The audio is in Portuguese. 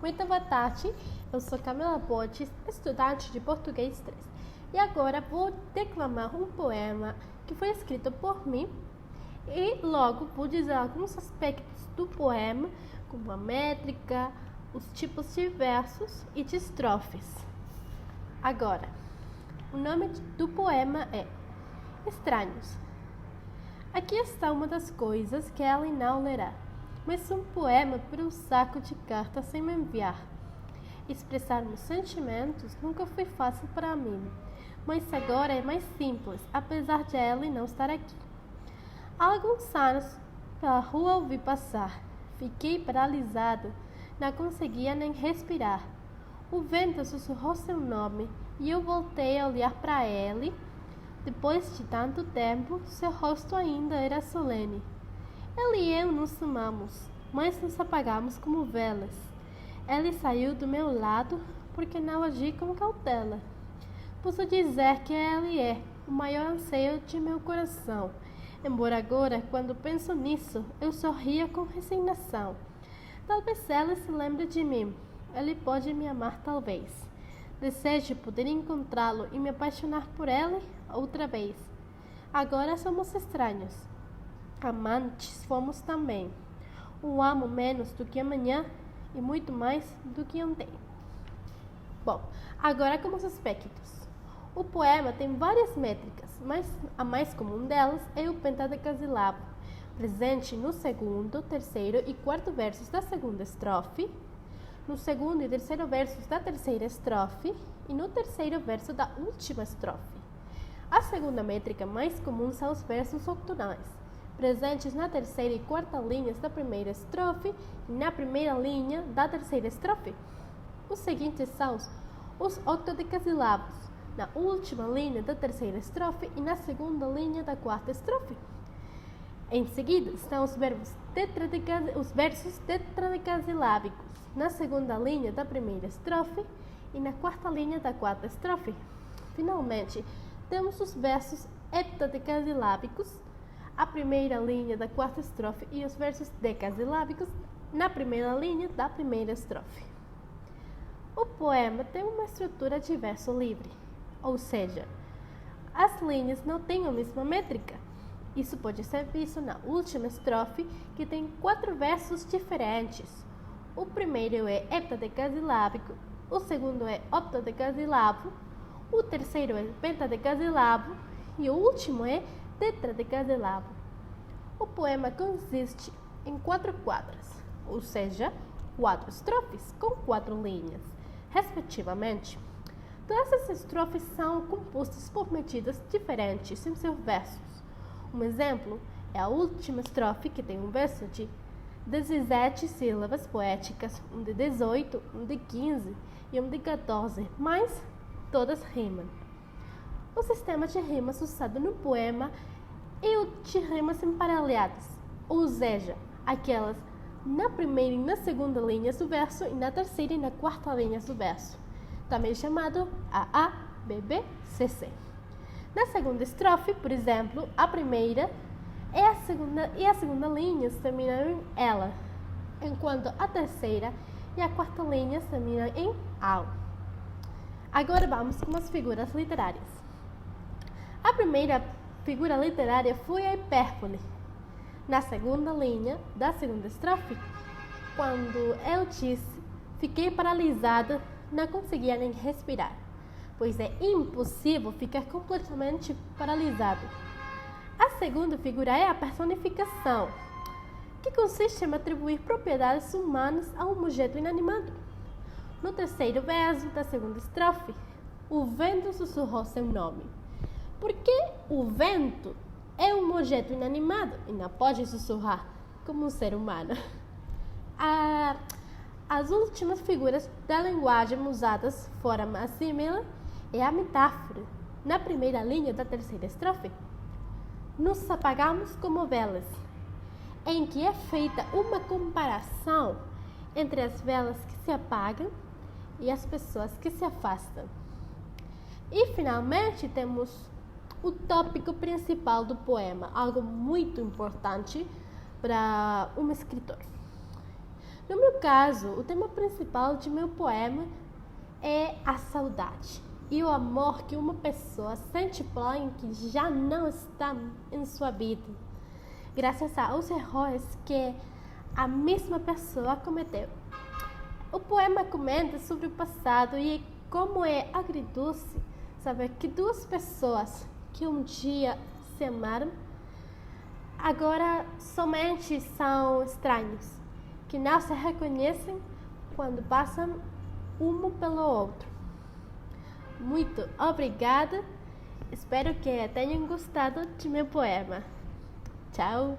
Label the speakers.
Speaker 1: Muito boa tarde, eu sou Camila Borges, estudante de Português 3. E agora vou declamar um poema que foi escrito por mim e logo vou dizer alguns aspectos do poema, como a métrica, os tipos de versos e de estrofes. Agora, o nome do poema é Estranhos. Aqui está uma das coisas que ela não lerá, mas um poema para um saco de cartas sem me enviar. Expressar meus sentimentos nunca foi fácil para mim, mas agora é mais simples, apesar de ela não estar aqui. Há alguns anos, pela rua ouvi passar. Fiquei paralisado, não conseguia nem respirar. O vento sussurrou seu nome e eu voltei a olhar para ele. Depois de tanto tempo, seu rosto ainda era solene. Ele e eu nos amamos, mas nos apagamos como velas. Ele saiu do meu lado porque não agi com cautela. Posso dizer que ele é o maior anseio de meu coração. Embora agora, quando penso nisso, eu sorria com resignação. Talvez ele se lembre de mim. Ele pode me amar, talvez. Desejo poder encontrá-lo e me apaixonar por ele outra vez. Agora somos estranhos. Amantes fomos também. O amo menos do que amanhã e muito mais do que ontem. Bom, agora como os aspectos. O poema tem várias métricas, mas a mais comum delas é o pentadecasílabo, presente no segundo, terceiro e quarto versos da segunda estrofe, no segundo e terceiro versos da terceira estrofe e no terceiro verso da última estrofe. A segunda métrica mais comum são os versos octonais, presentes na terceira e quarta linhas da primeira estrofe e na primeira linha da terceira estrofe. Os seguintes são os octodecasílabos, na última linha da terceira estrofe e na segunda linha da quarta estrofe. Em seguida estão os versos tetradecasilábicos, na segunda linha da primeira estrofe e na quarta linha da quarta estrofe. Finalmente, temos os versos heptadecasilábicos, a primeira linha da quarta estrofe e os versos decasilábicos na primeira linha da primeira estrofe. O poema tem uma estrutura de verso livre, ou seja, as linhas não têm a mesma métrica. Isso pode ser visto na última estrofe, que tem 4 versos diferentes. O primeiro é heptadecasilábico, o segundo é octodecasílabo, o terceiro é pentadecasílabo e o último é tetradecasílabo. O poema consiste em 4 quadras, ou seja, 4 estrofes com 4 linhas, respectivamente. Todas as estrofes são compostas por medidas diferentes em seus versos. Um exemplo é a última estrofe, que tem um verso de 17 sílabas poéticas, um de 18, um de 15 e um de 14, mas todas rimam. O sistema de rimas usado no poema é o de rimas emparelhadas, ou seja, aquelas na primeira e na segunda linhas do verso e na terceira e na quarta linhas do verso, também chamado AA, BB, CC. Na segunda estrofe, por exemplo, a primeira e a segunda linha terminam em ela, enquanto a terceira e a quarta linha terminam em ao. Agora vamos com as figuras literárias. A primeira figura literária foi a hipérbole. Na segunda linha da segunda estrofe, quando eu disse, fiquei paralisada, não conseguia nem respirar, pois é impossível ficar completamente paralisado. A segunda figura é a personificação, que consiste em atribuir propriedades humanas a um objeto inanimado. No terceiro verso da segunda estrofe, o vento sussurrou seu nome. Porque o vento é um objeto inanimado e não pode sussurrar como um ser humano. As últimas figuras da linguagem usadas foram a símile e a metáfora. Na primeira linha da terceira estrofe, nos apagamos como velas, em que é feita uma comparação entre as velas que se apagam e as pessoas que se afastam. E finalmente temos o tópico principal do poema, algo muito importante para um escritor. No meu caso, o tema principal de meu poema é a saudade e o amor que uma pessoa sente por alguém que já não está em sua vida, graças aos erros que a mesma pessoa cometeu. O poema comenta sobre o passado e como é agridoce saber que duas pessoas que um dia se amaram agora somente são estranhos, que não se reconhecem quando passam um pelo outro. Muito obrigada, espero que tenham gostado de meu poema. Tchau!